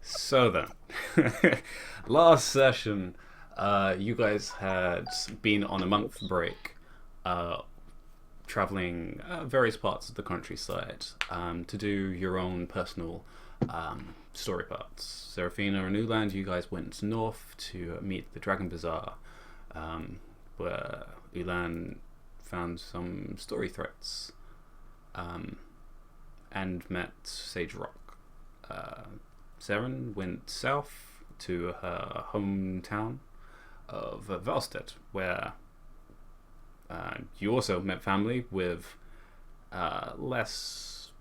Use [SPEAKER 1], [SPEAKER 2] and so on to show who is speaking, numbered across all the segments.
[SPEAKER 1] So then, last session, you guys had been on a month break, uh, traveling various parts of the countryside to do your own personal story parts. Seraphina and Uland, you guys went north to meet the Dragon Bazaar, where Ulan found some story threats and met Sage Rock. Seren went south to her hometown of Valstead, where you also met family with less.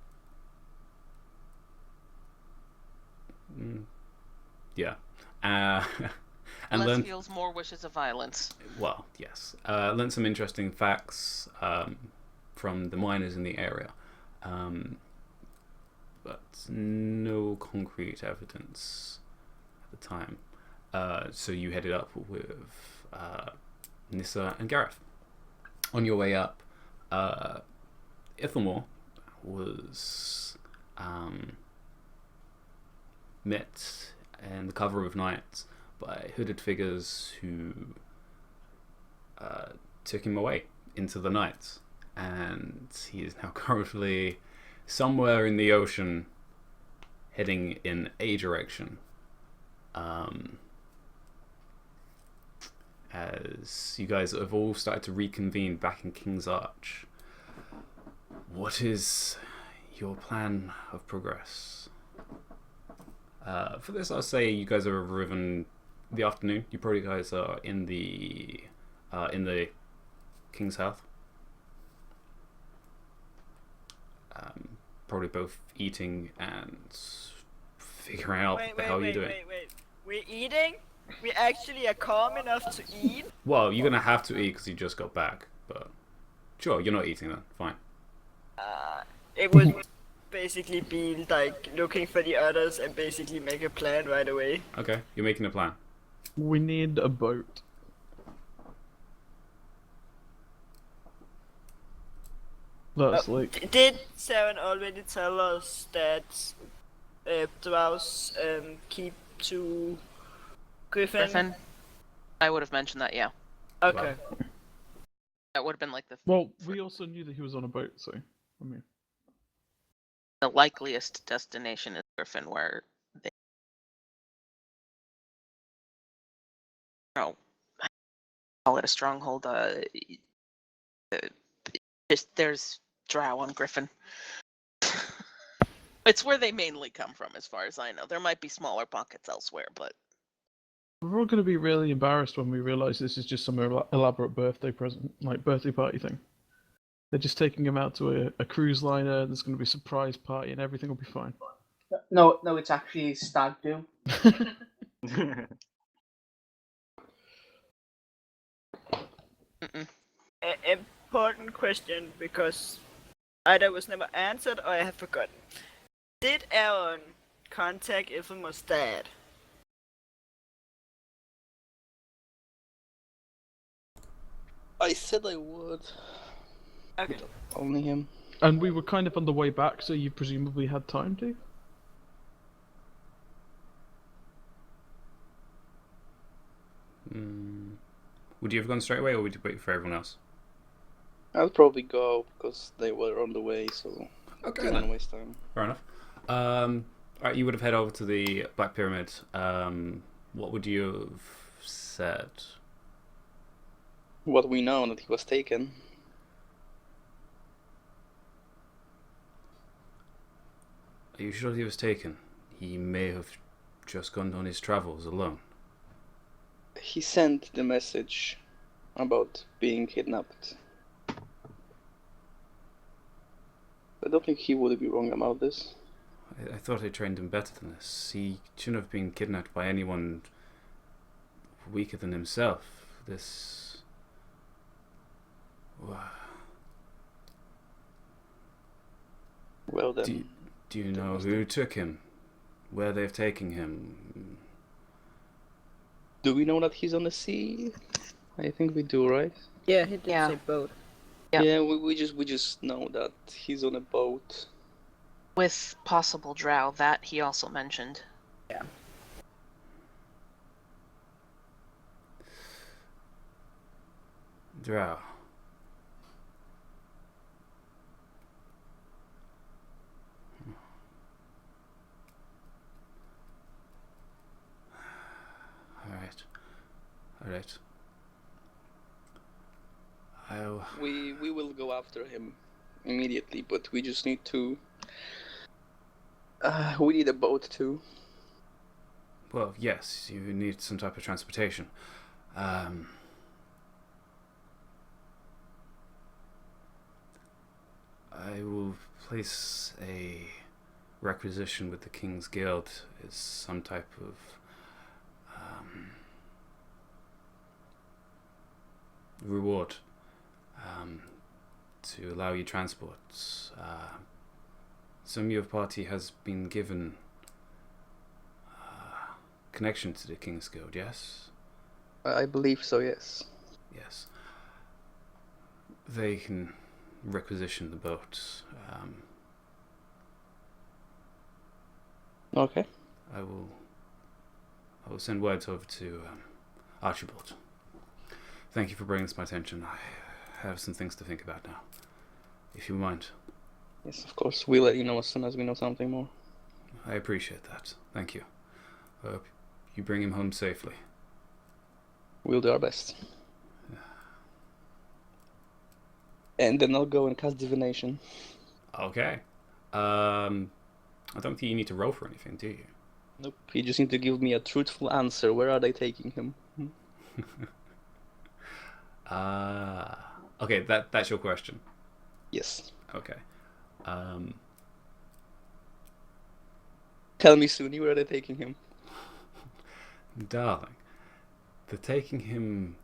[SPEAKER 1] Yeah. Uh, and
[SPEAKER 2] Less
[SPEAKER 1] learned.
[SPEAKER 2] feels, more wishes of violence.
[SPEAKER 1] Well, yes. Learned some interesting facts from the miners in the area. But no concrete evidence at the time. So you headed up with Nissa and Gareth. On your way up, Ithelmore was met in the cover of night by hooded figures who took him away into the night. And he is now currently somewhere in the ocean, heading in a direction. As you guys have all started to reconvene back in King's Arch, what is your plan of progress? For this, I'll say you guys have arriven the afternoon. You probably guys are in the King's Hearth. Probably both eating and figuring out what the hell you're doing.
[SPEAKER 3] Wait. We're eating? We actually are calm enough to eat?
[SPEAKER 1] Well, you're gonna have to eat because you just got back, but sure, you're not eating then. Fine.
[SPEAKER 3] It would basically be like looking for the others and basically make a plan right away.
[SPEAKER 1] Okay, you're making a plan.
[SPEAKER 4] We need a boat. That's like...
[SPEAKER 3] Did Saren already tell us that Drows keep to Griffin?
[SPEAKER 2] I would have mentioned that, yeah.
[SPEAKER 3] Okay.
[SPEAKER 1] Wow.
[SPEAKER 2] That would have been like the
[SPEAKER 4] Well, we also knew that he was on a boat, so... I mean...
[SPEAKER 2] the likeliest destination is Griffin, where they call it a stronghold. Just there's drow on Griffin. It's where they mainly come from, as far as I know. There might be smaller pockets elsewhere, but
[SPEAKER 4] We're all going to be really embarrassed when we realise this is just some elaborate birthday present, like birthday party thing. They're just taking him out to a cruise liner, there's going to be a surprise party and everything will be fine.
[SPEAKER 5] No, it's actually stag do.
[SPEAKER 3] Important question, because either was never answered or I have forgotten. Did Aaron contact Ilfilmor's dad?
[SPEAKER 6] I said I would.
[SPEAKER 3] Okay.
[SPEAKER 6] Only him.
[SPEAKER 4] And we were kind of on the way back, so you presumably had time to?
[SPEAKER 1] Would you have gone straight away, or would you wait for everyone else?
[SPEAKER 6] I'll probably go because they were on the way, so
[SPEAKER 1] Okay,
[SPEAKER 6] don't
[SPEAKER 1] then.
[SPEAKER 6] wanna waste time.
[SPEAKER 1] Fair enough. Alright, you would have head over to the Black Pyramid. What would you have said?
[SPEAKER 6] What we know that he was taken.
[SPEAKER 1] Are you sure he was taken? He may have just gone on his travels alone.
[SPEAKER 6] He sent the message about being kidnapped. I don't think he would be wrong about this.
[SPEAKER 1] I thought I trained him better than this. He shouldn't have been kidnapped by anyone weaker than himself. This...
[SPEAKER 6] Well then,
[SPEAKER 1] Do you know who took him? Where they've taken him?
[SPEAKER 6] do we know that he's on the sea? I think we do, right?
[SPEAKER 3] Yeah, he did
[SPEAKER 2] Yeah.
[SPEAKER 3] say boat.
[SPEAKER 2] Yep.
[SPEAKER 6] Yeah, we just know that he's on a boat.
[SPEAKER 2] with possible drow, that he also mentioned.
[SPEAKER 1] Drow. Alright. Alright.
[SPEAKER 6] We will go after him immediately, but we just need to. We need a boat too.
[SPEAKER 1] Well, yes, you need some type of transportation. I will place a requisition with the King's Guild as some type of reward to allow you transport. Some of your party has been given connection to the King's Guild, yes?
[SPEAKER 6] I believe so. Yes.
[SPEAKER 1] Yes. They can requisition the boat.
[SPEAKER 6] Okay.
[SPEAKER 1] I will send words over to Archibald. Thank you for bringing this to my attention. I have some things to think about now. If you mind.
[SPEAKER 6] Yes, of course. We'll let you know as soon as we know something more.
[SPEAKER 1] I appreciate that. Thank you. I hope you bring him home safely.
[SPEAKER 6] We'll do our best. And then I'll go and cast divination.
[SPEAKER 1] Okay. I don't think you need to roll for anything, do you?
[SPEAKER 6] Nope. You just need to give me a truthful answer. Where are they taking him?
[SPEAKER 1] Okay, that's your question.
[SPEAKER 6] Yes.
[SPEAKER 1] Okay.
[SPEAKER 6] Tell me, Suni, where are they taking him?
[SPEAKER 1] Darling, they're taking him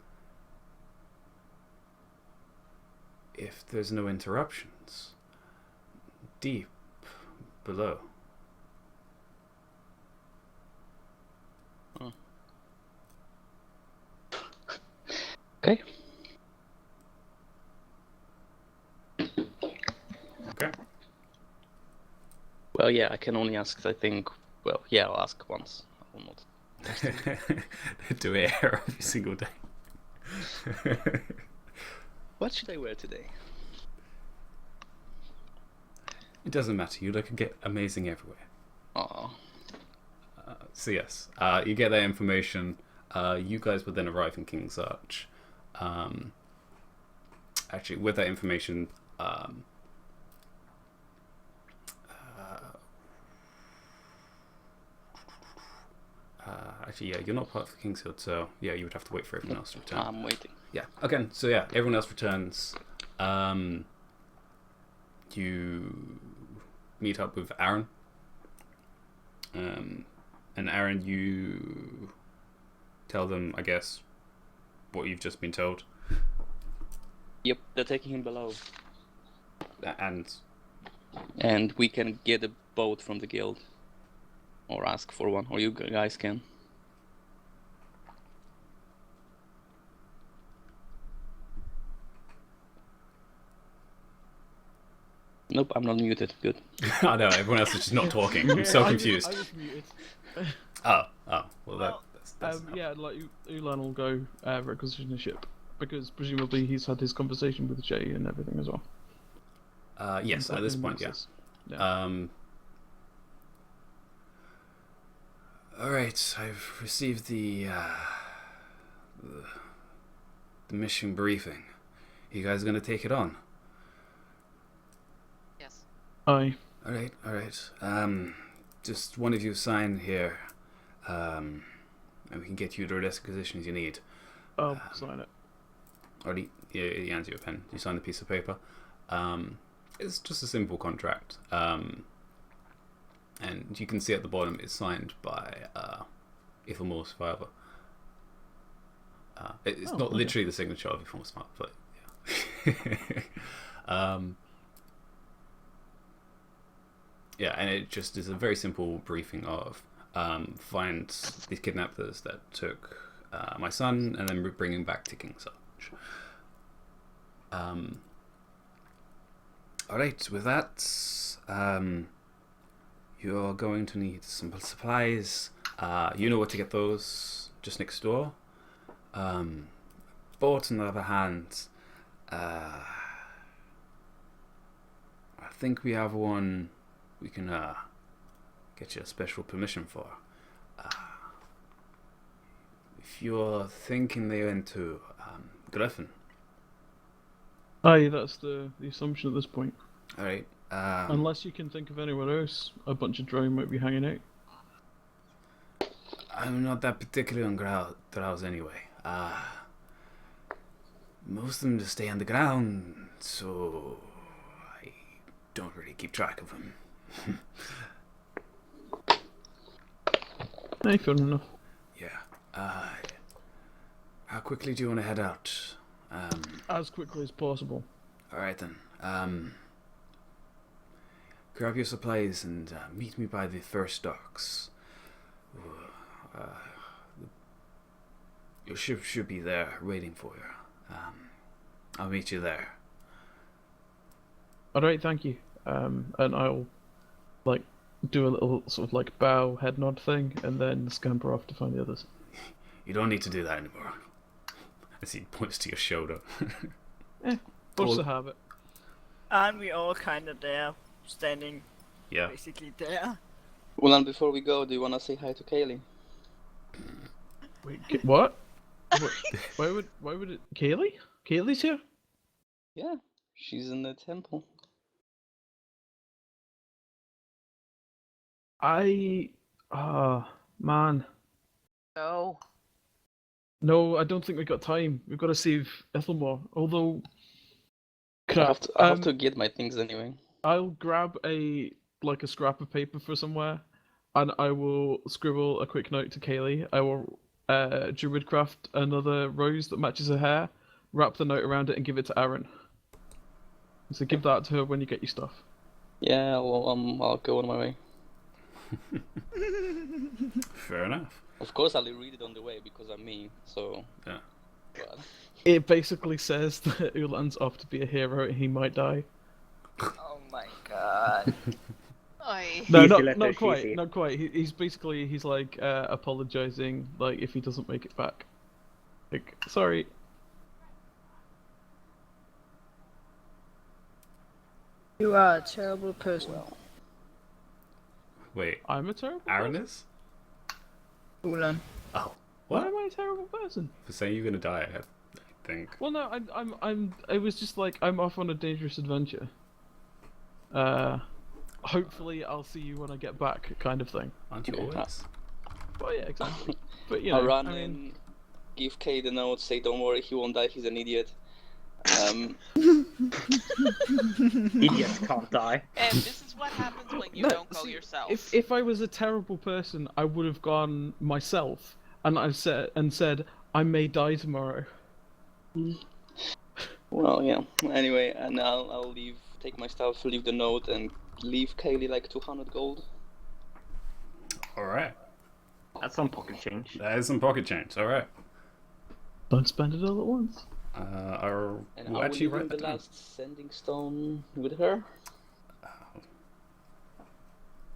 [SPEAKER 1] if there's no interruptions. Deep below.
[SPEAKER 6] Okay.
[SPEAKER 1] Okay.
[SPEAKER 6] Well, yeah, I can only ask, I think. Well, yeah, I'll ask once. I will not.
[SPEAKER 1] Do it every single day.
[SPEAKER 6] What should I wear today?
[SPEAKER 1] It doesn't matter. You look amazing everywhere.
[SPEAKER 6] Oh.
[SPEAKER 1] So yes, you get that information. You guys would then arrive in King's Arch. Actually, with that information, actually, yeah, you're not part of the King's Guild, so yeah, you would have to wait for everyone else to return.
[SPEAKER 6] I'm waiting.
[SPEAKER 1] Yeah. Okay. So yeah, everyone else returns. You meet up with Aaron. And Aaron, you tell them, I guess, what you've just been told.
[SPEAKER 6] Yep, they're taking him below.
[SPEAKER 1] And
[SPEAKER 6] we can get a boat from the guild. Or ask for one, or you guys can. Nope, I'm not muted. Good.
[SPEAKER 1] I know, everyone else is just not talking. I'm so confused.
[SPEAKER 4] I was muted.
[SPEAKER 1] Oh, well, that's
[SPEAKER 4] yeah, like Ulan will go requisition the ship because presumably he's had his conversation with Jay and everything as well.
[SPEAKER 1] yes, at this point, yeah. All right, I've received the mission briefing. You guys gonna take it on?
[SPEAKER 2] Yes.
[SPEAKER 4] Aye.
[SPEAKER 1] All right. Just one of you sign here, and we can get you the dispositions you need.
[SPEAKER 4] I'll sign it.
[SPEAKER 1] Already, he hands you a pen. You sign the piece of paper. It's just a simple contract. And you can see at the bottom it's signed by Ithelmore Survivor. It's not
[SPEAKER 4] okay.
[SPEAKER 1] literally the signature of Ithelmore Survivor, but yeah. Yeah, and it just is a very simple briefing of find these kidnappers that took my son and then bring him back to King's Arch. Alright, with that, you're going to need some supplies. You know where to get those, just next door. But on the other hand, I think we have one we can get you a special permission for. If you're thinking they went to Griffin,
[SPEAKER 4] Aye, that's the assumption at this point.
[SPEAKER 1] alright.
[SPEAKER 4] Unless you can think of anywhere else a bunch of drone might be hanging out.
[SPEAKER 1] I'm not that particular on drows anyway. Most of them just stay on the ground, so I don't really keep track of them.
[SPEAKER 4] Aye, fair enough.
[SPEAKER 1] Yeah. How quickly do you want to head out?
[SPEAKER 4] As quickly as possible.
[SPEAKER 1] Alright then. Grab your supplies and meet me by the first docks. Your ship should be there waiting for you. I'll meet you there.
[SPEAKER 4] Alright, thank you. And I'll, like, do a little sort of like bow, head nod thing, and then scamper off to find the others.
[SPEAKER 1] You don't need to do that anymore. As he points to your shoulder.
[SPEAKER 4] Force the habit.
[SPEAKER 3] Aren't we all kind of there, standing
[SPEAKER 1] Yeah.
[SPEAKER 3] basically there?
[SPEAKER 6] Well, and before we go, do you want to say hi to Kaylee?
[SPEAKER 4] Wait, what? Why would it... Kaylee? Kaylee's here?
[SPEAKER 6] Yeah, she's in the temple.
[SPEAKER 4] Man.
[SPEAKER 2] No.
[SPEAKER 4] No, I don't think we got time. We've got to save Ethelmore. Although...
[SPEAKER 6] I
[SPEAKER 4] Crap.
[SPEAKER 6] have to get my things anyway.
[SPEAKER 4] I'll grab a scrap of paper for somewhere, and I will scribble a quick note to Kaylee. I will druidcraft another rose that matches her hair, wrap the note around it, and give it to Aaron. So give that to her when you get your stuff.
[SPEAKER 6] Yeah, well, I'll go on my way.
[SPEAKER 1] Fair enough.
[SPEAKER 6] Of course, I'll read it on the way because I'm me. So
[SPEAKER 1] Yeah.
[SPEAKER 6] But...
[SPEAKER 4] It basically says that Ulan's off to be a hero and he might die.
[SPEAKER 3] Oh my god.
[SPEAKER 2] I.
[SPEAKER 4] No,
[SPEAKER 7] Easy letter,
[SPEAKER 4] not quite,
[SPEAKER 7] easy.
[SPEAKER 4] not quite. He's like apologizing, like if he doesn't make it back. Like, sorry.
[SPEAKER 3] You are a terrible person.
[SPEAKER 1] Wait,
[SPEAKER 4] I'm a terrible
[SPEAKER 1] Aaron
[SPEAKER 4] person.
[SPEAKER 1] is?
[SPEAKER 3] Ulan.
[SPEAKER 1] Oh,
[SPEAKER 4] Why
[SPEAKER 1] what?
[SPEAKER 4] am I a terrible person?
[SPEAKER 1] For saying you're gonna die, I think.
[SPEAKER 4] Well, no, I was just like, I'm off on a dangerous adventure. Hopefully I'll see you when I get back, kind of thing.
[SPEAKER 1] Aren't you
[SPEAKER 6] Yeah.
[SPEAKER 1] always?
[SPEAKER 4] Well, yeah, exactly. But you know,
[SPEAKER 6] I'll run
[SPEAKER 4] I mean,
[SPEAKER 6] in, give Kay the note, say don't worry, he won't die, he's an idiot.
[SPEAKER 7] Idiots can't die.
[SPEAKER 2] And this is what happens when you
[SPEAKER 4] no,
[SPEAKER 2] don't go
[SPEAKER 4] see,
[SPEAKER 2] yourself.
[SPEAKER 4] If I was a terrible person, I would have gone myself, and I said I may die tomorrow.
[SPEAKER 6] Well, yeah. Anyway, and I'll leave, take my stuff, leave the note, and leave Kaylee like 200 gold.
[SPEAKER 1] Alright.
[SPEAKER 7] That's some pocket change.
[SPEAKER 1] That is some pocket change, alright.
[SPEAKER 4] Don't spend it all at once.
[SPEAKER 6] And
[SPEAKER 1] We'll
[SPEAKER 6] I will
[SPEAKER 1] actually
[SPEAKER 6] leave
[SPEAKER 1] write
[SPEAKER 6] in the
[SPEAKER 1] that down.
[SPEAKER 6] last sending stone with her.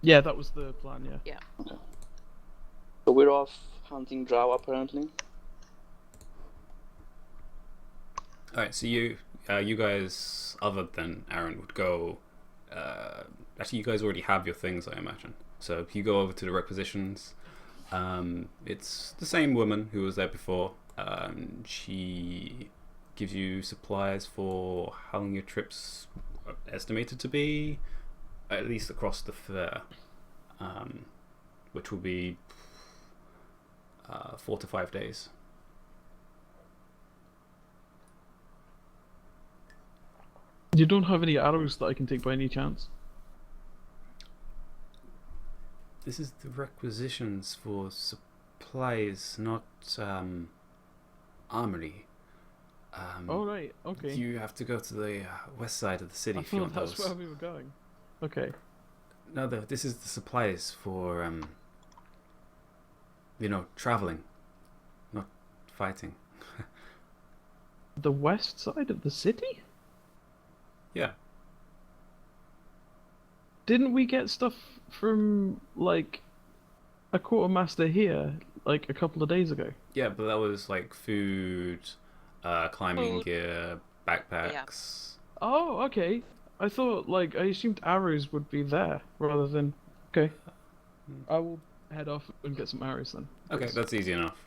[SPEAKER 4] Yeah, that was the plan. Yeah.
[SPEAKER 6] So we're off hunting drow apparently.
[SPEAKER 1] Alright, so you guys, other than Aaron, would go... actually, you guys already have your things, I imagine. So you go over to the requisitions. It's the same woman who was there before. She gives you supplies for how long your trip's estimated to be, at least across the fair, which will be 4 to 5 days.
[SPEAKER 4] You don't have any arrows that I can take by any chance?
[SPEAKER 1] This is the requisitions for supplies, not armory.
[SPEAKER 4] Oh right, okay.
[SPEAKER 1] You have to go to the west side of the city
[SPEAKER 4] I
[SPEAKER 1] if you
[SPEAKER 4] thought
[SPEAKER 1] want
[SPEAKER 4] that's
[SPEAKER 1] those.
[SPEAKER 4] where we were going. Okay.
[SPEAKER 1] No, this is the supplies for traveling, not fighting.
[SPEAKER 4] The west side of the city?
[SPEAKER 1] Yeah.
[SPEAKER 4] Didn't we get stuff from like a quartermaster here like a couple of days ago?
[SPEAKER 1] Yeah, but that was like food, climbing
[SPEAKER 2] Food.
[SPEAKER 1] gear, backpacks.
[SPEAKER 4] Oh, okay. I thought, like, I assumed arrows would be there rather than. Okay. I will head off and get some arrows then.
[SPEAKER 1] Okay,
[SPEAKER 4] please.
[SPEAKER 1] that's easy enough.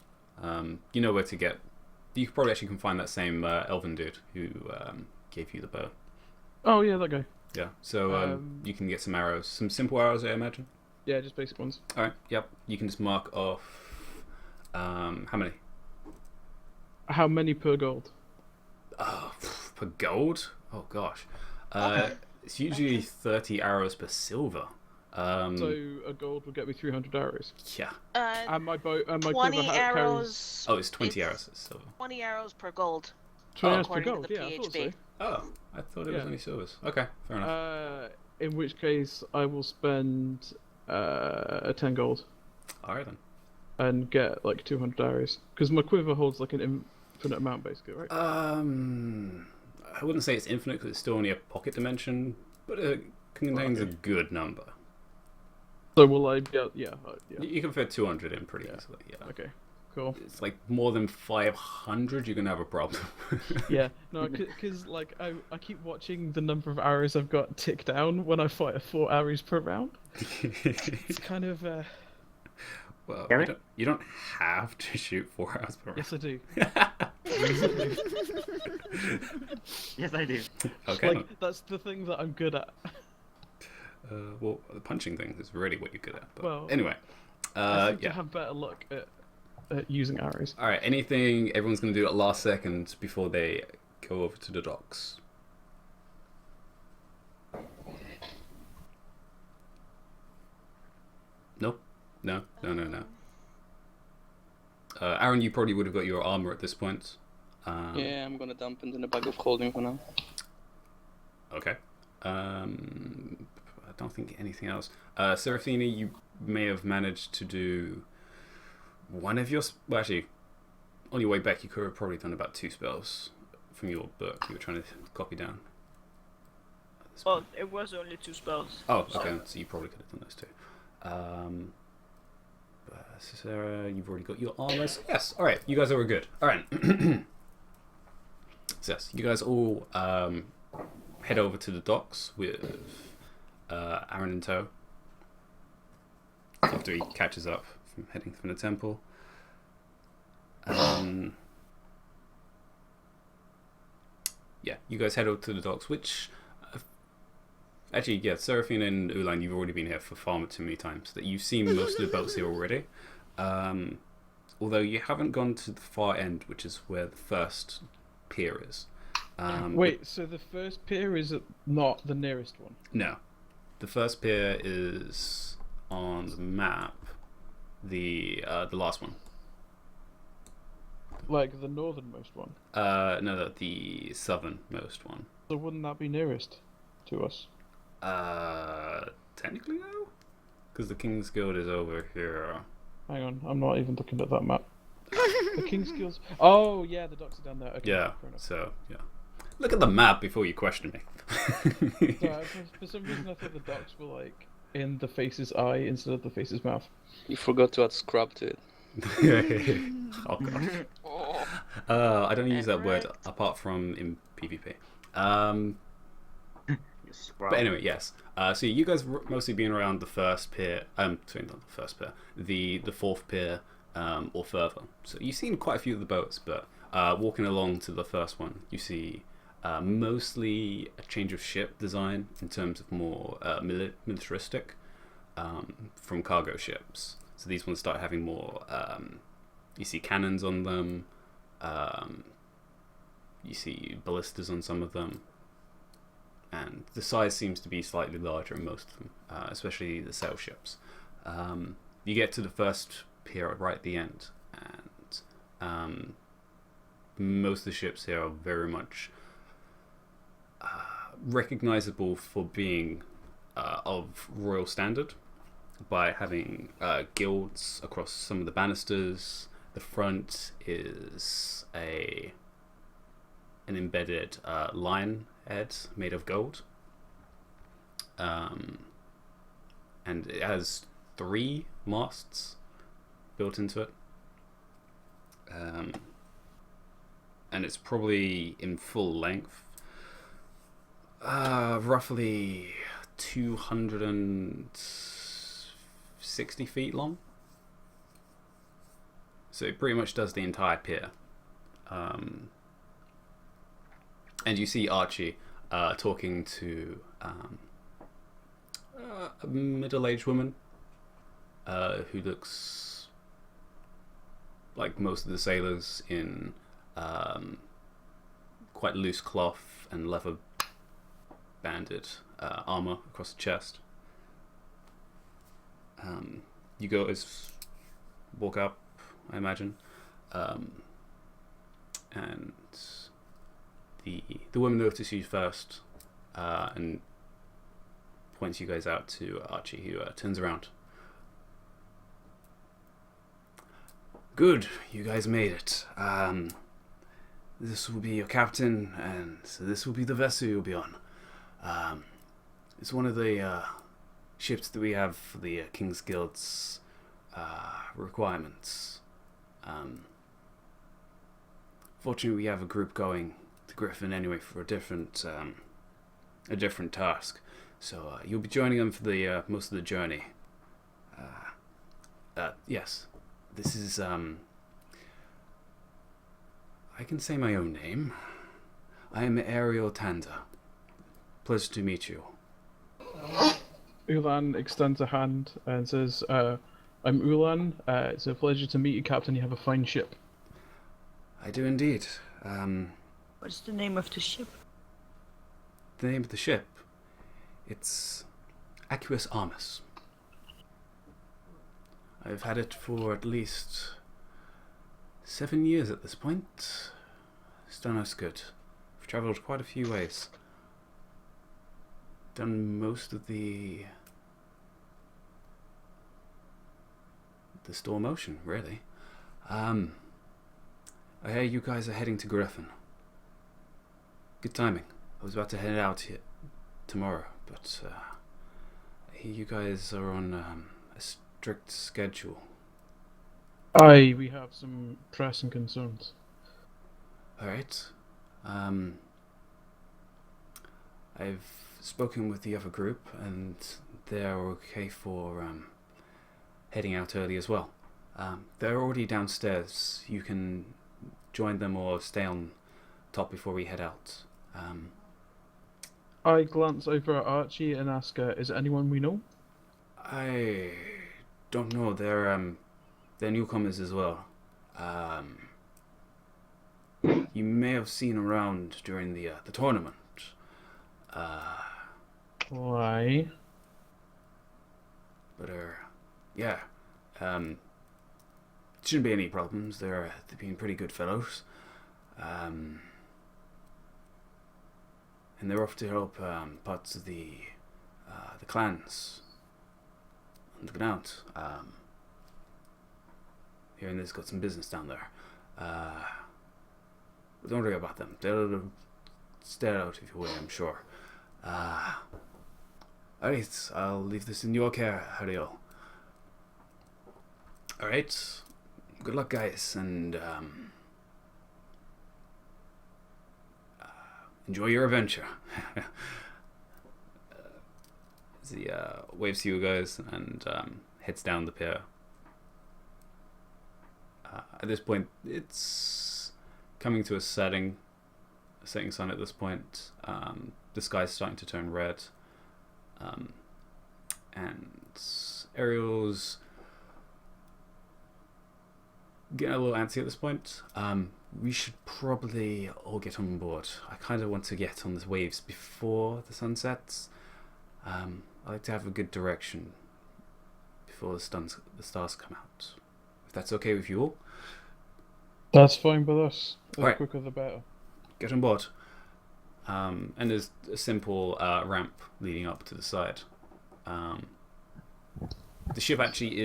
[SPEAKER 1] You know where to get. You probably actually can find that same elven dude who gave you the bow.
[SPEAKER 4] Oh, yeah, that guy.
[SPEAKER 1] Yeah, so you can get some arrows, some simple arrows, I imagine.
[SPEAKER 4] Yeah, just basic ones.
[SPEAKER 1] All right. Yep. You can just mark off. How many?
[SPEAKER 4] How many per gold?
[SPEAKER 1] Oh, per gold? Oh gosh.
[SPEAKER 2] Okay.
[SPEAKER 1] It's usually 30 arrows per silver.
[SPEAKER 4] So a gold will get me 300 arrows.
[SPEAKER 1] Yeah.
[SPEAKER 4] And my bow, and my
[SPEAKER 2] 20
[SPEAKER 4] quiver carries
[SPEAKER 2] arrows.
[SPEAKER 1] Oh, it's 20
[SPEAKER 2] It's
[SPEAKER 1] arrows per silver.
[SPEAKER 2] 20 arrows per gold.
[SPEAKER 4] 20 arrows per
[SPEAKER 2] according to
[SPEAKER 4] gold.
[SPEAKER 2] the
[SPEAKER 4] Yeah, I thought so.
[SPEAKER 2] PHB.
[SPEAKER 1] Oh, I thought it was
[SPEAKER 4] Yeah.
[SPEAKER 1] only silvers. Okay, fair enough.
[SPEAKER 4] In which case, I will spend 10 gold
[SPEAKER 1] All right then.
[SPEAKER 4] and get like 200 arrows because my quiver holds like an infinite amount, basically, right?
[SPEAKER 1] I wouldn't say it's infinite because it's still only a pocket dimension, but it contains a good number.
[SPEAKER 4] So will I be able, yeah.
[SPEAKER 1] You can fit 200 in pretty easily. Yeah.
[SPEAKER 4] Okay, cool.
[SPEAKER 1] It's like more than 500, you're gonna have a problem.
[SPEAKER 4] Yeah, no, because like I keep watching the number of arrows I've got tick down when I fire 4 arrows per round. It's kind of
[SPEAKER 1] Well,
[SPEAKER 7] Gary?
[SPEAKER 1] you don't have to shoot 4 arrows per round.
[SPEAKER 4] yes I do.
[SPEAKER 7] Yes, I do.
[SPEAKER 1] Okay.
[SPEAKER 4] Like that's the thing that I'm good at.
[SPEAKER 1] Well, the punching thing is really what you're good at. But
[SPEAKER 4] Well,
[SPEAKER 1] anyway,
[SPEAKER 4] I seem to
[SPEAKER 1] yeah.
[SPEAKER 4] have better luck at using arrows.
[SPEAKER 1] All right. Anything everyone's gonna do at last second before they go over to the docks? Nope. No. Aaron, you probably would have got your armor at this point.
[SPEAKER 6] Yeah, I'm gonna dump it in the bag of holding for now.
[SPEAKER 1] Okay. I don't think anything else. Seraphina, you may have managed to do one of your. Well, actually, on your way back, you could have probably done about 2 spells from your book you were trying to copy down.
[SPEAKER 3] Well, it was only 2 spells.
[SPEAKER 1] Oh,
[SPEAKER 3] so-
[SPEAKER 1] okay. So you probably could have done those 2. Sarah, you've already got your armor. So yes. All right. You guys are good. All right. So yes, you guys all head over to the docks with Aaron in tow. After he catches up from heading from the temple. Yeah, you guys head over to the docks, which actually, yeah, Seraphine and Ulan, you've already been here for far too many times that you've seen most of the boats here already. Although you haven't gone to the far end, which is where the first pier is.
[SPEAKER 4] Wait, so the first pier is not the nearest one?
[SPEAKER 1] No, the first pier is on the map. The last one.
[SPEAKER 4] Like the northernmost one?
[SPEAKER 1] No, the southernmost one.
[SPEAKER 4] So wouldn't that be nearest to us?
[SPEAKER 1] Technically no, because the King's Guild is over here.
[SPEAKER 4] Hang on, I'm not even looking at that map. The King's Guild's... Oh, yeah, the docks are down there. Okay,
[SPEAKER 1] Yeah.
[SPEAKER 4] fair enough.
[SPEAKER 1] So yeah, look at the map before you question me.
[SPEAKER 4] So, for some reason, I thought the docks were like in the face's eye instead of the face's mouth.
[SPEAKER 6] You forgot to add scrub to it.
[SPEAKER 1] Oh gosh.
[SPEAKER 2] Oh,
[SPEAKER 1] I don't use that word
[SPEAKER 2] Correct.
[SPEAKER 1] apart from in PvP.
[SPEAKER 7] You scrub.
[SPEAKER 1] But anyway, yes. So you guys mostly been around the first pier. Sorry, not the first pier. The fourth pier, or further. So you've seen quite a few of the boats, but walking along to the first one, you see mostly a change of ship design in terms of more militaristic from cargo ships. So these ones start having more. You see cannons on them. You see ballistas on some of them. And the size seems to be slightly larger in most of them, especially the sail ships. You get to the first pier right at the end, and most of the ships here are very much recognizable for being of royal standard by having guilds across some of the banisters. The front is an embedded lion head made of gold, and it has 3 masts built into it, and and it's probably in full length. Roughly 260 feet long. So it pretty much does the entire pier. And you see Archie talking to a middle-aged woman who looks like most of the sailors in quite loose cloth and leather banded armor across the chest. You guys walk up, I imagine, and the woman notices you first and points you guys out to Archie, who turns around. Good, you guys made it. This will be your captain, and so this will be the vessel you'll be on. It's one of the ships that we have for the King's Guild's requirements. Fortunately, we have a group going to Griffin anyway for a different task. So you'll be joining them for the most of the journey. Yes, this is I can say my own name. I am Ariel Tanda. Pleasure to meet you.
[SPEAKER 4] Ulan extends a hand and says, I'm Ulan. It's a pleasure to meet you, Captain. You have a fine ship.
[SPEAKER 1] I do indeed.
[SPEAKER 3] What's the name of the ship?
[SPEAKER 1] The name of the ship? It's Aquus Armus. I've had it for at least 7 years at this point. It's done us good. We've travelled quite a few ways. Done most of the storm ocean, really. I hear you guys are heading to Griffin. Good timing. I was about to head out here tomorrow, but I hear you guys are on a strict schedule.
[SPEAKER 4] Aye, we have some pressing concerns.
[SPEAKER 1] Alright. I've spoken with the other group, and they're okay for heading out early as well. They're already downstairs. You can join them or stay on top before we head out.
[SPEAKER 4] I glance over at Archie and ask, is it anyone we know?
[SPEAKER 1] I don't know. They're newcomers as well. You may have seen around during the tournament.
[SPEAKER 4] Why?
[SPEAKER 1] But yeah. Shouldn't be any problems. They've been pretty good fellows. And they're off to help parts of the clans underground. Hearing they've got some business down there. But don't worry about them. They'll stay out of your way, I'm sure. Alright, I'll leave this in your care, Ariel. Alright, good luck, guys, and enjoy your adventure. As he waves to you guys and heads down the pier. At this point, it's coming to a setting sun at this point. The sky's starting to turn red. And Ariel's getting a little antsy at this point. We should probably all get on board. I kind of want to get on the waves before the sun sets. I like to have a good direction before the stars come out. If that's okay with you all.
[SPEAKER 4] That's fine with us. The
[SPEAKER 1] Right.
[SPEAKER 4] quicker the better.
[SPEAKER 1] Get on board. And there's a simple ramp leading up to the side. The ship actually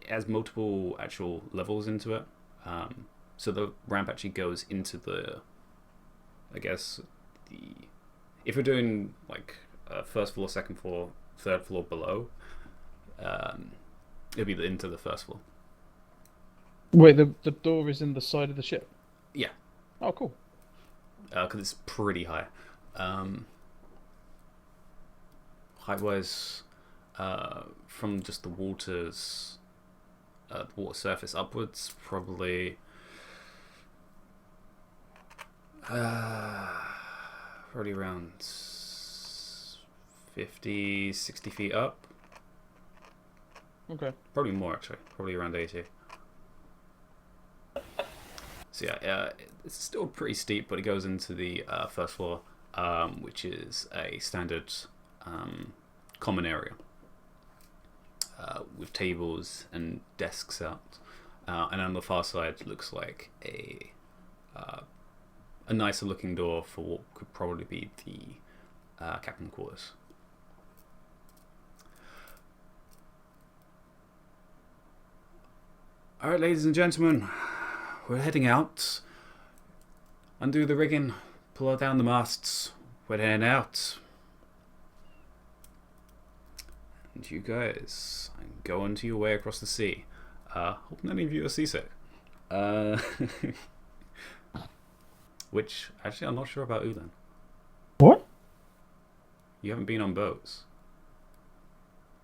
[SPEAKER 1] has multiple actual levels into it. So the ramp actually goes into if we're doing like first floor, second floor, third floor below, it'll be into the first floor.
[SPEAKER 4] Wait, the door is in the side of the ship?
[SPEAKER 1] Yeah.
[SPEAKER 4] Oh, cool.
[SPEAKER 1] Because it's pretty high. Height-wise, from just the water surface upwards, probably around 50, 60 feet up.
[SPEAKER 4] Okay.
[SPEAKER 1] Probably more, actually. Probably around 80. So yeah, it's still pretty steep, but it goes into the first floor, which is a standard common area with tables and desks out. And on the far side looks like a nicer looking door for what could probably be the captain quarters. Alright, ladies and gentlemen, we're heading out. Undo the rigging, pull down the masts. We're heading out. And you guys go onto your way across the sea. Hope none of you are seasick. Which, actually, I'm not sure about Ulan.
[SPEAKER 4] What?
[SPEAKER 1] You haven't been on boats.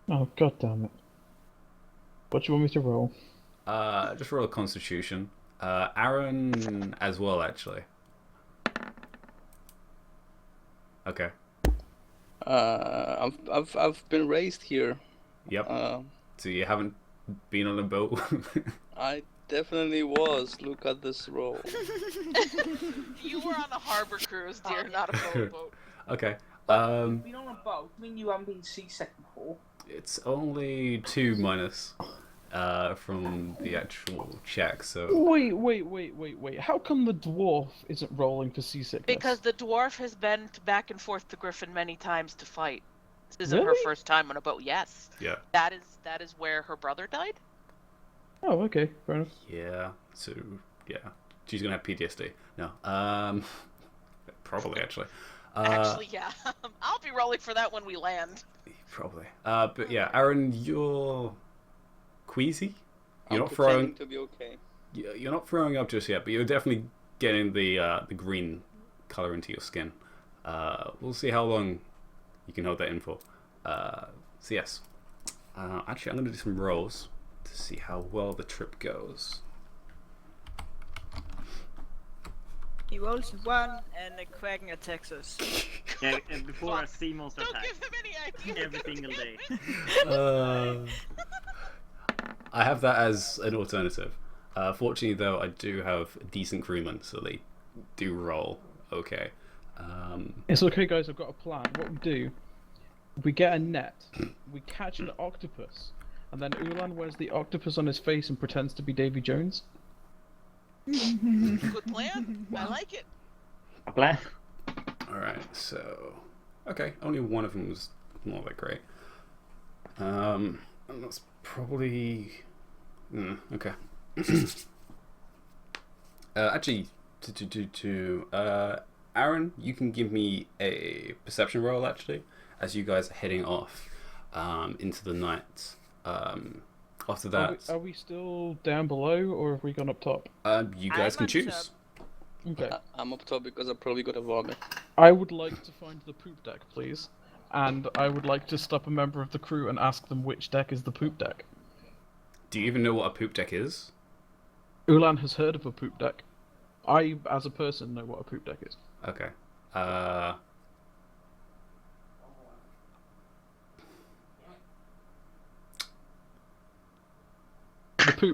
[SPEAKER 4] Oh, god damn it. What do you want me to roll?
[SPEAKER 1] Just roll a constitution. Aaron as well, actually. Okay.
[SPEAKER 6] I've been raised here.
[SPEAKER 1] Yep. So you haven't been on a boat?
[SPEAKER 6] I definitely was. Look at this roll.
[SPEAKER 2] You were on a harbor cruise, dear, not a boat.
[SPEAKER 1] Okay.
[SPEAKER 5] You've been on a boat. I mean, you haven't been seasick before.
[SPEAKER 1] It's only 2 minus from the actual check, so...
[SPEAKER 4] Wait. How come the dwarf isn't rolling for seasickness?
[SPEAKER 2] Because the dwarf has been back and forth to Griffin many times to fight. This isn't her
[SPEAKER 4] Really?
[SPEAKER 2] first time on a boat. Yes.
[SPEAKER 1] Yeah.
[SPEAKER 2] That is where her brother died.
[SPEAKER 4] Oh, okay, fair enough.
[SPEAKER 1] Yeah, so, yeah. She's gonna have PTSD. No, probably, actually.
[SPEAKER 2] Actually, yeah. I'll be rolling for that when we land.
[SPEAKER 1] Probably. But yeah, Aaron, you're queasy. You're
[SPEAKER 6] I'm
[SPEAKER 1] not throwing.
[SPEAKER 6] pretending to be okay.
[SPEAKER 1] You're not throwing up just yet, but you're definitely getting the green color into your skin. We'll see how long you can hold that in for. So yes. Actually, I'm gonna do some rolls to see how well the trip goes.
[SPEAKER 3] He rolls 1 and the Kraken attacks us.
[SPEAKER 7] Yeah, and before a sea monster
[SPEAKER 2] Don't
[SPEAKER 7] attack,
[SPEAKER 2] give him any ideas.
[SPEAKER 7] every single day.
[SPEAKER 1] I have that as an alternative. Fortunately, though, I do have decent crewmen, so they do roll okay.
[SPEAKER 4] It's okay, guys, I've got a plan. What we do, we get a net, we catch an octopus, and then Ulan wears the octopus on his face and pretends to be Davy Jones.
[SPEAKER 2] Good plan. I like it.
[SPEAKER 7] A plan?
[SPEAKER 1] Alright, so... Okay, only one of them was not that great. And that's probably... okay. Actually, Aaron, you can give me a perception roll, actually, as you guys are heading off into the night. After that...
[SPEAKER 4] Are we still down below, or have we gone up top?
[SPEAKER 1] you guys
[SPEAKER 3] I'm
[SPEAKER 1] can
[SPEAKER 3] on
[SPEAKER 1] choose.
[SPEAKER 4] Okay.
[SPEAKER 6] I'm up top because I probably got a vomit.
[SPEAKER 4] I would like to find the poop deck, please. And I would like to stop a member of the crew and ask them which deck is the poop deck.
[SPEAKER 1] Do you even know what a poop deck is?
[SPEAKER 4] Ulan has heard of a poop deck. I, as a person, know what a poop deck is.
[SPEAKER 1] Okay.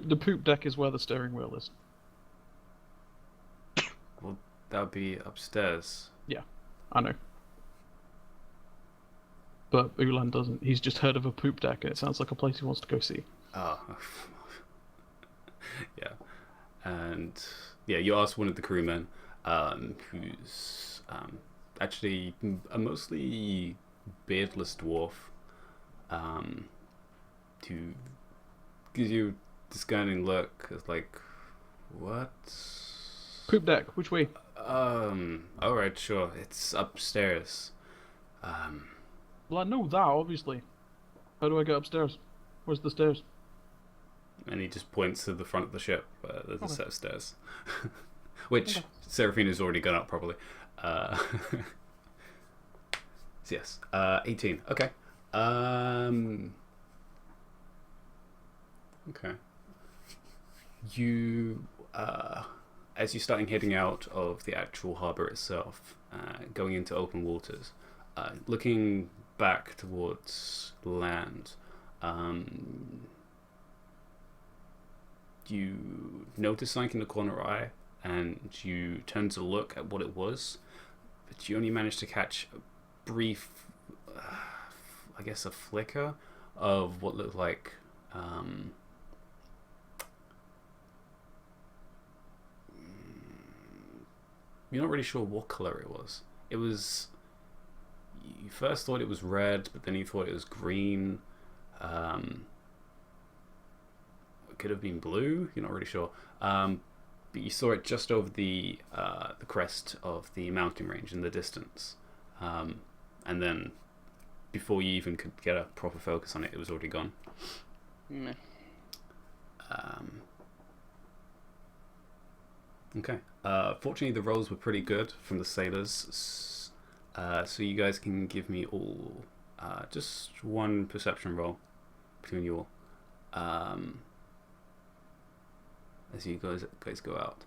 [SPEAKER 4] The poop deck is where the steering wheel is.
[SPEAKER 1] Well, that would be upstairs.
[SPEAKER 4] I know. But Ulan doesn't. He's just heard of a poop deck, and it sounds like a place he wants to go see.
[SPEAKER 1] Oh. Yeah. And yeah, you asked one of the crewmen, who's actually a mostly beardless dwarf, who gives you this scanning look. It's like, what?
[SPEAKER 4] Poop deck, which way?
[SPEAKER 1] Alright, sure. It's upstairs.
[SPEAKER 4] Well, I know that, obviously. How do I get upstairs? Where's the stairs?
[SPEAKER 1] and he just points to the front of the ship. There's a
[SPEAKER 4] Okay.
[SPEAKER 1] set of stairs, which Seraphina's already gone up probably. So yes, 18. Okay. Okay. You, as you're starting heading out of the actual harbour itself, going into open waters, looking back towards land, you notice something in the corner eye, and you turn to look at what it was, but you only managed to catch a brief, I guess, a flicker of what looked like. You're not really sure what color it was. It was. You first thought it was red, but then you thought it was green. It could have been blue. You're not really sure. But you saw it just over the crest of the mountain range in the distance, and then before you even could get a proper focus on it, it was already gone.
[SPEAKER 6] Meh.
[SPEAKER 1] Okay. Fortunately, the rolls were pretty good from the sailors, so you guys can give me all just one perception roll between you all, as you guys go out.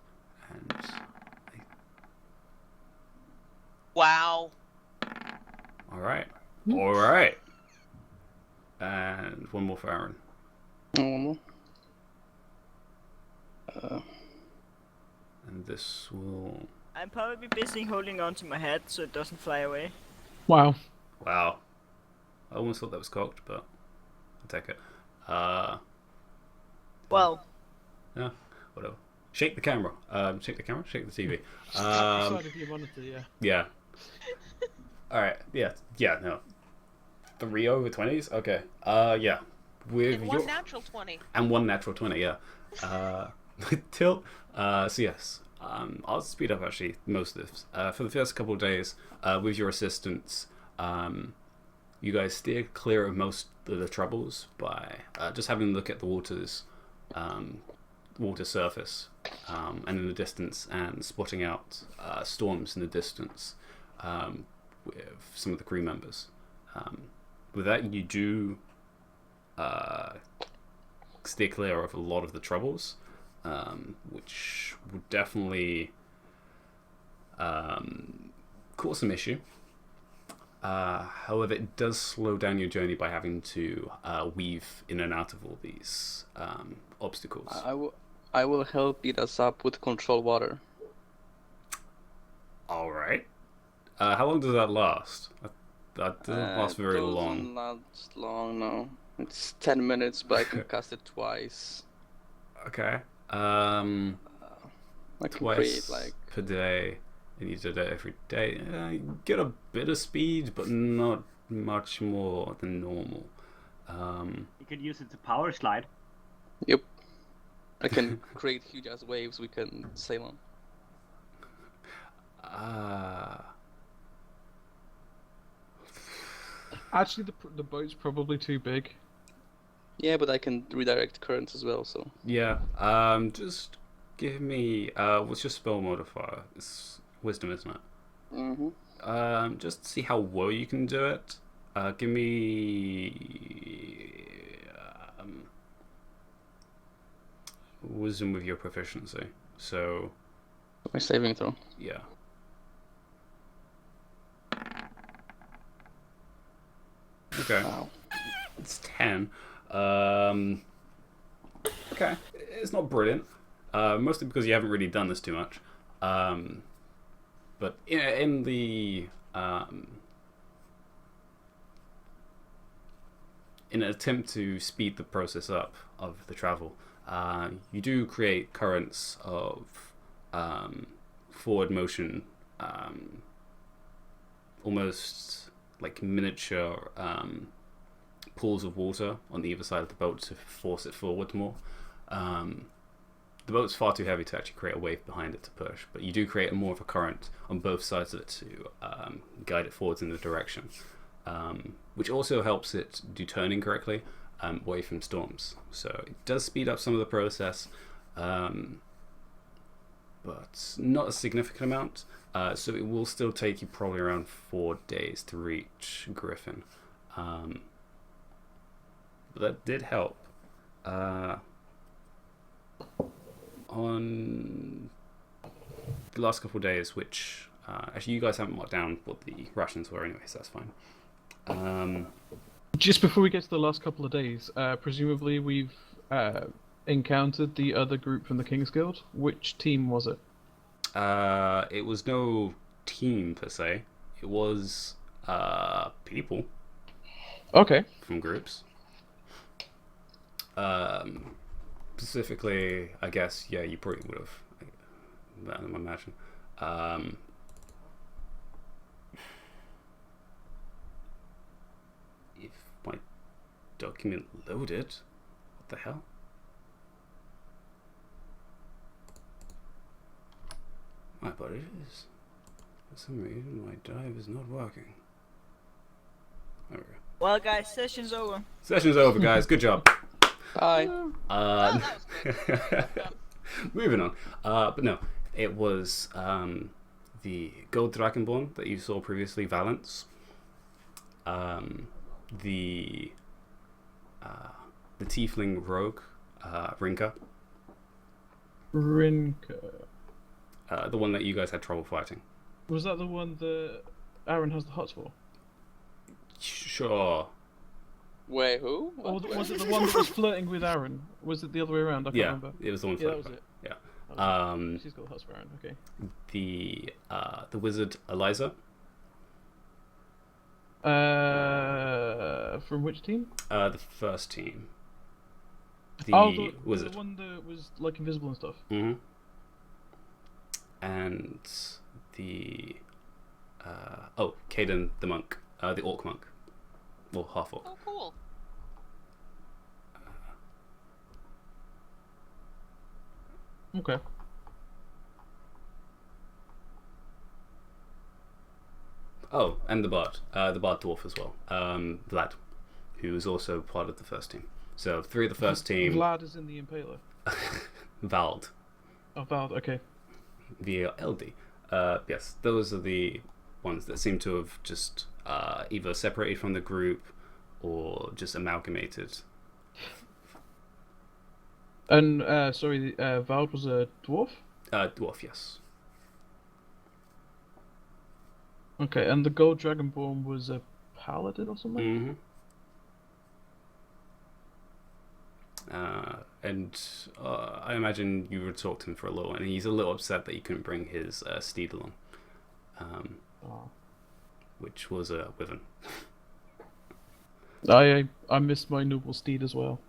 [SPEAKER 1] And
[SPEAKER 2] Wow.
[SPEAKER 1] all right, and one more for Aaron.
[SPEAKER 6] One more.
[SPEAKER 1] And this will.
[SPEAKER 3] I'm probably busy holding on to my hat so it doesn't fly away.
[SPEAKER 4] Wow.
[SPEAKER 1] Wow. I almost thought that was cocked, but I'll take it.
[SPEAKER 3] Well,
[SPEAKER 1] Yeah, whatever. Shake the camera. Shake the camera. Shake the TV.
[SPEAKER 4] Side of your monitor, yeah.
[SPEAKER 1] Yeah. All right. Yeah. Yeah. No. 3 over 20s. Okay. Yeah. With
[SPEAKER 2] And one natural 20.
[SPEAKER 1] and one natural 20. Yeah. Tilt. So yes. I'll speed up actually most of this. For the first couple of days, with your assistance, you guys steer clear of most of the troubles by just having a look at the water surface, and in the distance, and spotting out storms in the distance with some of the crew members. With that, you do steer clear of a lot of the troubles, which would definitely cause some issue. However, it does slow down your journey by having to weave in and out of all these obstacles.
[SPEAKER 6] I will help beat us up with control water.
[SPEAKER 1] All right. How long does that last? That doesn't last very long.
[SPEAKER 6] Doesn't last long, no. It's 10 minutes, but I can cast it twice.
[SPEAKER 1] Okay.
[SPEAKER 6] I can create
[SPEAKER 1] Twice
[SPEAKER 6] like
[SPEAKER 1] per day. And you do that every day. You get a bit of speed, but not much more than normal.
[SPEAKER 7] You could use it to power slide.
[SPEAKER 6] Yep. I can create huge ass waves we can sail on.
[SPEAKER 4] Actually, the boat's probably too big.
[SPEAKER 6] Yeah, but I can redirect currents as well, so.
[SPEAKER 1] Yeah. Just give me. What's your spell modifier? It's wisdom, isn't it?
[SPEAKER 6] Mm-hmm.
[SPEAKER 1] Just to see how well you can do it. Give me wisdom with your proficiency. So
[SPEAKER 6] My saving throw.
[SPEAKER 1] yeah. Okay.
[SPEAKER 6] Wow.
[SPEAKER 1] It's 10. Okay. It's not brilliant. Mostly because you haven't really done this too much. But in the in an attempt to speed the process up of the travel, you do create currents of forward motion, almost like miniature pools of water on either side of the boat to force it forward more. The boat's far too heavy to actually create a wave behind it to push, but you do create more of a current on both sides of it to guide it forwards in the direction, which also helps it do turning correctly. away from storms. So it does speed up some of the process, but not a significant amount. So it will still take you probably around 4 days to reach Griffin. But that did help. On the last couple of days, which actually you guys haven't marked down what the rations were anyway, so that's fine.
[SPEAKER 4] Just before we get to the last couple of days, presumably we've encountered the other group from the King's Guild. Which team was it?
[SPEAKER 1] It was no team per se. It was people
[SPEAKER 4] Okay.
[SPEAKER 1] from groups. Specifically, I guess, yeah, you probably would have. I imagine. If my document loaded, what the hell? But it is. For some reason, my drive is not working. There we go.
[SPEAKER 3] Well, guys, session's over.
[SPEAKER 1] Session's over, guys. Good job.
[SPEAKER 6] Bye.
[SPEAKER 1] Moving on. But no, it was the Gold Dragonborn that you saw previously, Valence. The Tiefling Rogue, Rinka.
[SPEAKER 4] Rinka.
[SPEAKER 1] The one that you guys had trouble fighting.
[SPEAKER 4] Was that the one that Aaron has the hots for?
[SPEAKER 1] Sure.
[SPEAKER 6] Wait, who?
[SPEAKER 4] Or was it the one that was flirting with Aaron? Was it the other way around? I can't remember.
[SPEAKER 1] It was the one.
[SPEAKER 4] Yeah, that was it.
[SPEAKER 1] Yeah.
[SPEAKER 4] That was it. She's got the hots for Aaron. Okay.
[SPEAKER 1] The wizard Eliza.
[SPEAKER 4] From which team?
[SPEAKER 1] The first team.
[SPEAKER 4] The
[SPEAKER 1] wizard.
[SPEAKER 4] The one that was like invisible and stuff.
[SPEAKER 1] Mm-hmm. And the Caden the monk, the orc monk, or half orc.
[SPEAKER 2] Oh, cool.
[SPEAKER 4] Okay.
[SPEAKER 1] Oh, and the bard dwarf as well, Vlad, who was also part of the first team. So 3 of the first team.
[SPEAKER 4] Vlad is in the Impaler.
[SPEAKER 1] Vald.
[SPEAKER 4] Oh, Vald. Okay.
[SPEAKER 1] VLD. Yes, those are the ones that seem to have just either separated from the group or just amalgamated.
[SPEAKER 4] And sorry, Vald was a dwarf.
[SPEAKER 1] Dwarf, yes.
[SPEAKER 4] Okay, and the Gold Dragonborn was a paladin or something.
[SPEAKER 1] Mm-hmm. And I imagine you would talk to him for a little, and he's a little upset that he couldn't bring his steed along, which was a wyvern.
[SPEAKER 4] I miss my noble steed as well.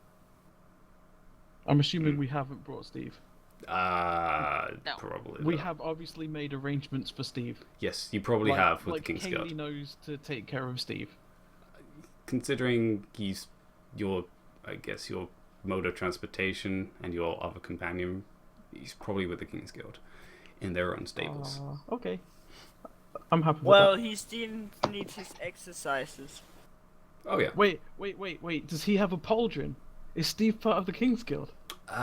[SPEAKER 4] I'm assuming we haven't brought Steve.
[SPEAKER 2] No.
[SPEAKER 1] Probably.
[SPEAKER 4] We
[SPEAKER 1] not.
[SPEAKER 4] have obviously made arrangements for Steve.
[SPEAKER 1] Yes, you probably have with
[SPEAKER 4] like
[SPEAKER 1] the King's
[SPEAKER 4] Kaylee
[SPEAKER 1] Guard.
[SPEAKER 4] knows to take care of Steve.
[SPEAKER 1] Considering he's your mode of transportation and your other companion, he's probably with the King's Guild in their own stables.
[SPEAKER 4] Okay. I'm happy with
[SPEAKER 3] Well,
[SPEAKER 4] that.
[SPEAKER 3] he still needs his exercises.
[SPEAKER 1] Oh yeah.
[SPEAKER 4] Wait. Does he have a pauldron? Is Steve part of the King's Guild?
[SPEAKER 2] You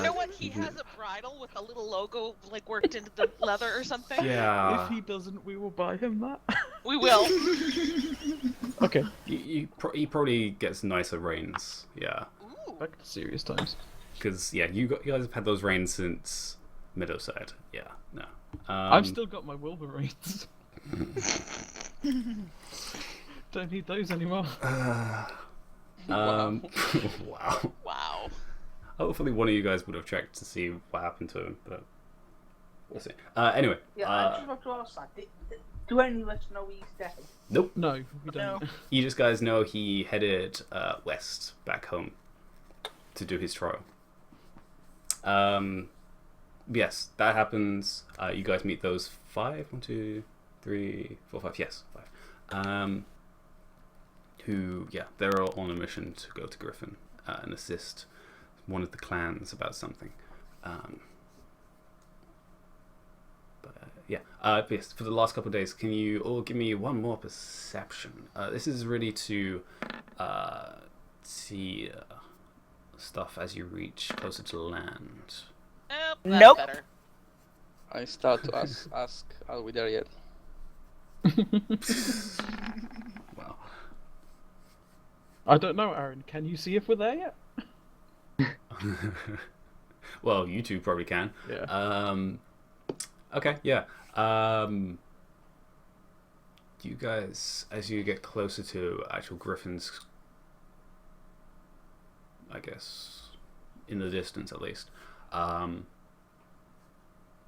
[SPEAKER 2] know what? He has a bridle with a little logo like worked into the leather or something.
[SPEAKER 1] Yeah.
[SPEAKER 4] If he doesn't, we will buy him that.
[SPEAKER 2] We will.
[SPEAKER 4] Okay.
[SPEAKER 1] He probably gets nicer reins. Yeah.
[SPEAKER 2] Ooh.
[SPEAKER 4] Back to serious times.
[SPEAKER 1] Because you guys have had those reins since Meadowside. Yeah. No.
[SPEAKER 4] I've still got my Wolverines. Don't need those anymore.
[SPEAKER 1] Wow.
[SPEAKER 2] Wow.
[SPEAKER 1] Hopefully one of you guys would have checked to see what happened to him, but we'll see. Anyway.
[SPEAKER 5] Yeah, I just have to ask that. Do any of us know he's dead?
[SPEAKER 1] Nope.
[SPEAKER 4] No, we don't.
[SPEAKER 3] No.
[SPEAKER 1] You just guys know he headed west, back home, to do his trial. Yes, that happens. You guys meet those 5, 1, 2, 3, 4, 5. Yes, 5. Who, yeah, they're all on a mission to go to Griffin and assist one of the clans about something. Yes, for the last couple of days, can you all give me one more perception? This is really to see stuff as you reach closer to land.
[SPEAKER 2] That's
[SPEAKER 3] Nope.
[SPEAKER 2] better.
[SPEAKER 6] I start to ask, are we there yet?
[SPEAKER 1] Wow.
[SPEAKER 4] I don't know, Aaron. Can you see if we're there yet?
[SPEAKER 1] Well, you two probably can.
[SPEAKER 4] Yeah.
[SPEAKER 1] Okay, yeah. You guys, as you get closer to actual griffins, I guess, in the distance at least,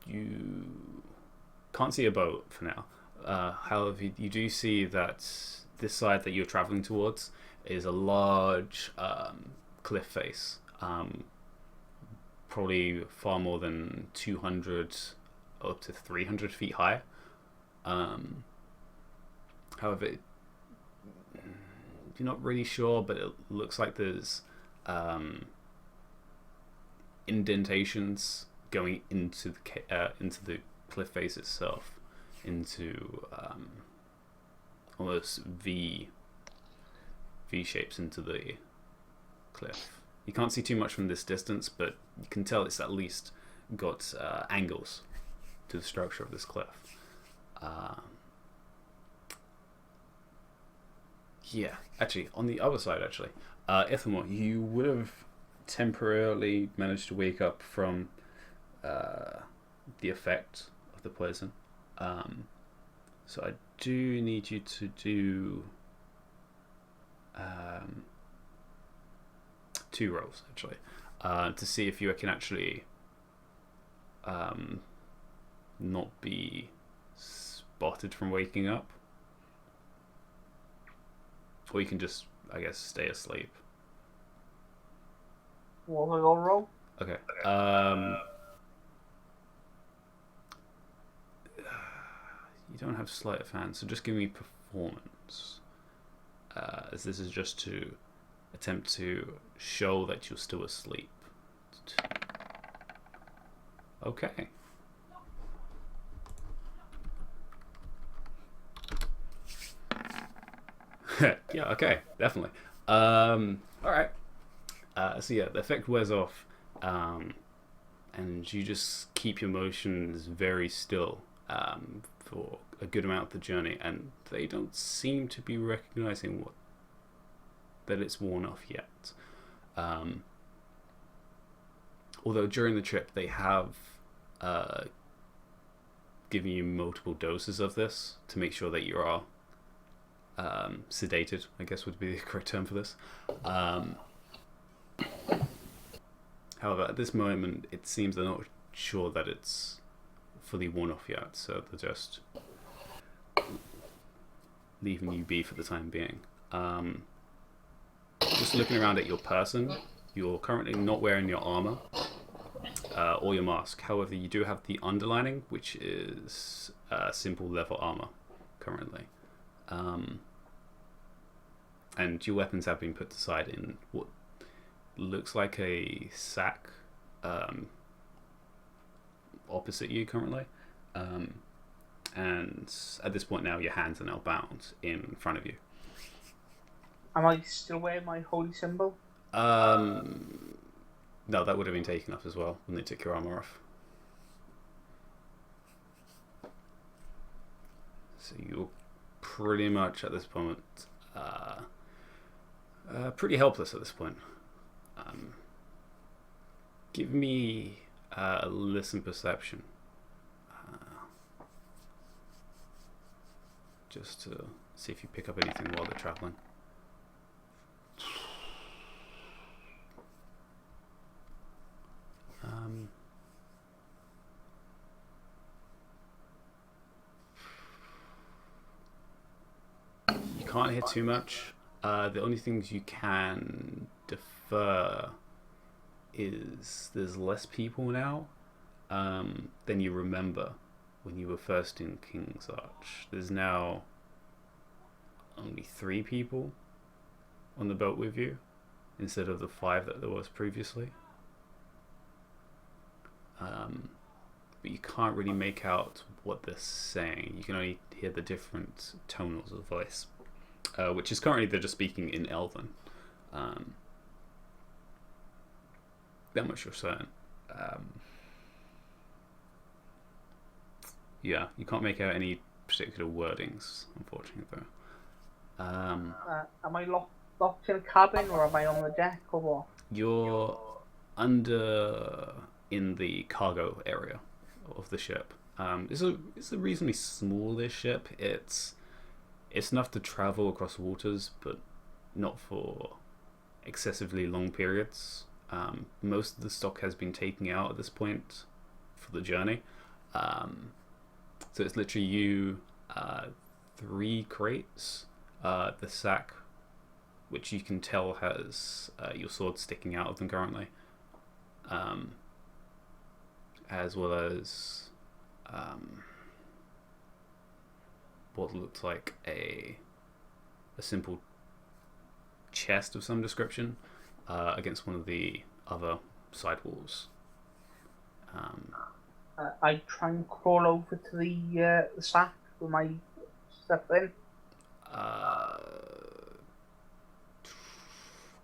[SPEAKER 1] you can't see a boat for now. However, you do see that this side that you're traveling towards is a large cliff face, probably far more than 200 up to 300 feet high. However, you're not really sure, but it looks like there's indentations going into the cliff face itself, into almost V shapes into the cliff. You can't see too much from this distance, but you can tell it's at least got angles to the structure of this cliff. Yeah, actually, on the other side, Ithamar, you would have temporarily managed to wake up from the effect of the poison. So I do need you to do 2 rolls, actually, to see if you can actually not be spotted from waking up. Or you can just, I guess, stay asleep.
[SPEAKER 5] What have I got to roll?
[SPEAKER 1] Okay. You don't have sleight of hand, so just give me performance. As this is just to attempt to show that you're still asleep. Okay. Yeah, okay, definitely. Alright. So yeah, the effect wears off, and you just keep your motions very still for a good amount of the journey, and they don't seem to be recognizing that it's worn off yet. Although during the trip they have given you multiple doses of this to make sure that you are sedated, I guess would be the correct term for this. However, at this moment, it seems they're not sure that it's fully worn off yet, so they're just leaving you be for the time being. Just looking around at your person, you're currently not wearing your armor or your mask. However, you do have the underlining, which is simple leather armor currently. And your weapons have been put aside in what looks like a sack opposite you currently. And at this point now, your hands are now bound in front of you.
[SPEAKER 5] Am I still wearing my holy symbol?
[SPEAKER 1] No, that would have been taken off as well when they took your armor off. So you're pretty much at this point pretty helpless at this point. Give me a listen perception. Just to see if you pick up anything while they're traveling. You can't hit too much. The only things you can defer is there's less people now than you remember when you were first in King's Arch. There's now only 3 people on the boat with you instead of the 5 that there was previously. But you can't really make out what they're saying. You can only hear the different tonals of voice, which is currently they're just speaking in Elven. That much you're certain. Yeah, you can't make out any particular wordings, unfortunately, though.
[SPEAKER 5] Am I locked in a cabin, or am I on the deck, or what?
[SPEAKER 1] You're under in the cargo area of the ship. It's a reasonably smallish ship. It's enough to travel across waters, but not for excessively long periods. Most of the stock has been taken out at this point for the journey. So it's literally you, 3 crates, the sack, which you can tell has your sword sticking out of them currently, as well as what looks like a simple chest of some description against one of the other side walls.
[SPEAKER 5] I try and crawl over to the sack with my stuff in.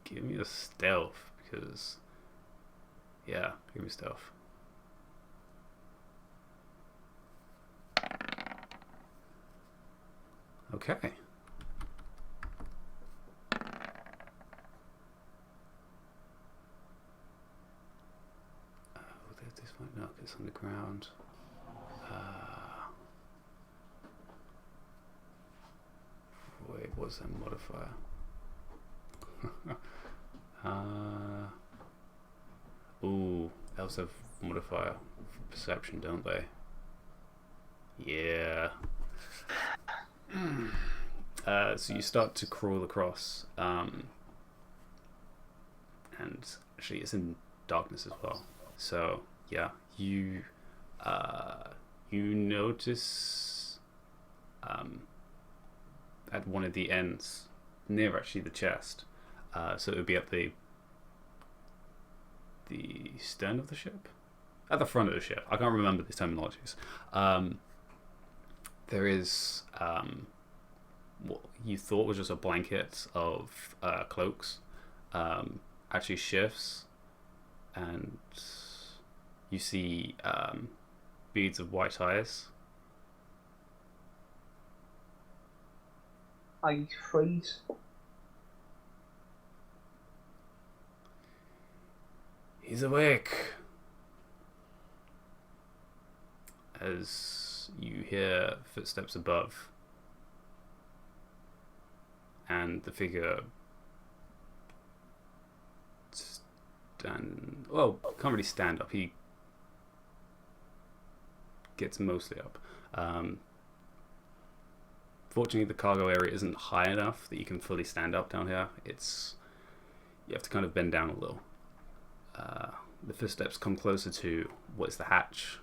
[SPEAKER 1] Give me a stealth, because yeah, give me stealth. Okay. There's this one. No, it's underground. Wait, what's that modifier? Ooh, elves have modifier for perception, don't they? Yeah. So you start to crawl across, and actually it's in darkness as well. So yeah, you notice at one of the ends, near actually the chest. So it would be at the stern of the ship, at the front of the ship. I can't remember the terminologies. There is what you thought was just a blanket of cloaks, actually shifts, and you see beads of white eyes.
[SPEAKER 5] I freeze.
[SPEAKER 1] He's awake. As you hear footsteps above, and the figure can't really stand up. He gets mostly up. Fortunately, the cargo area isn't high enough that you can fully stand up down here. You have to kind of bend down a little. The footsteps come closer to what is the hatch,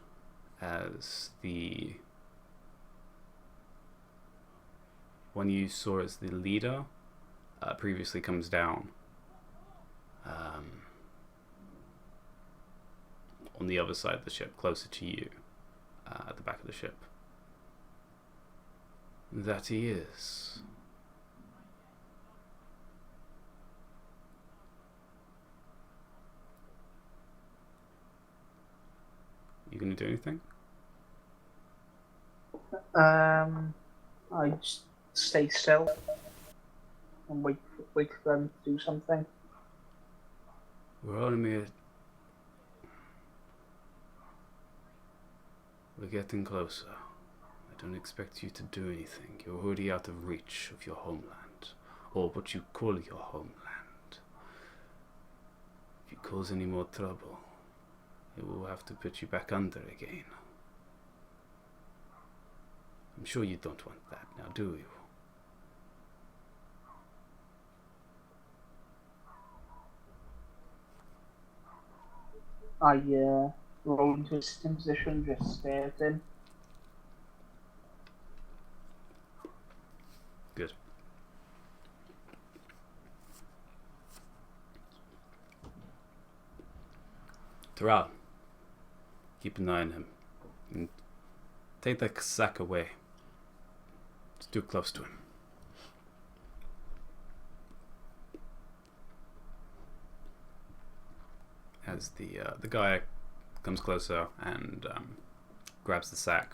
[SPEAKER 1] as the one you saw as the leader previously comes down on the other side of the ship, closer to you, at the back of the ship. That he is. You gonna do anything?
[SPEAKER 5] I just stay still and wait for them to do something.
[SPEAKER 1] We're only We're getting closer. I don't expect you to do anything. You're already out of reach of your homeland, or what you call your homeland. If you cause any more trouble, it will have to put you back under again. I'm sure you don't want that now, do you?
[SPEAKER 5] I roll into a sitting position, just stare at him.
[SPEAKER 1] Good. Terra, keep an eye on him. And take that sack away. It's too close to him. as the guy comes closer and grabs the sack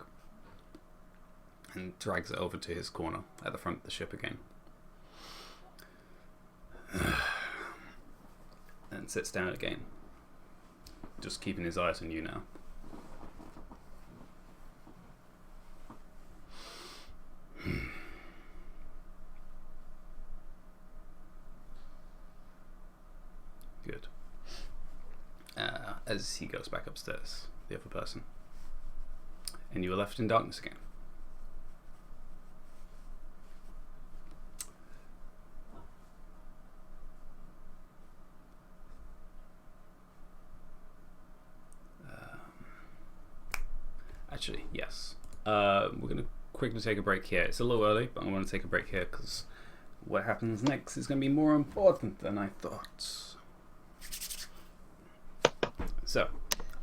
[SPEAKER 1] and drags it over to his corner at the front of the ship again. And sits down again, just keeping his eyes on you now. Good. As he goes back upstairs, the other person, and you are left in darkness again. Actually, yes. We're going to quickly take a break here. It's a little early, but I want to take a break here because what happens next is going to be more important than I thought. So,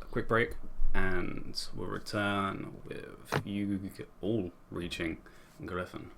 [SPEAKER 1] a quick break, and we'll return with you all reaching Griffin.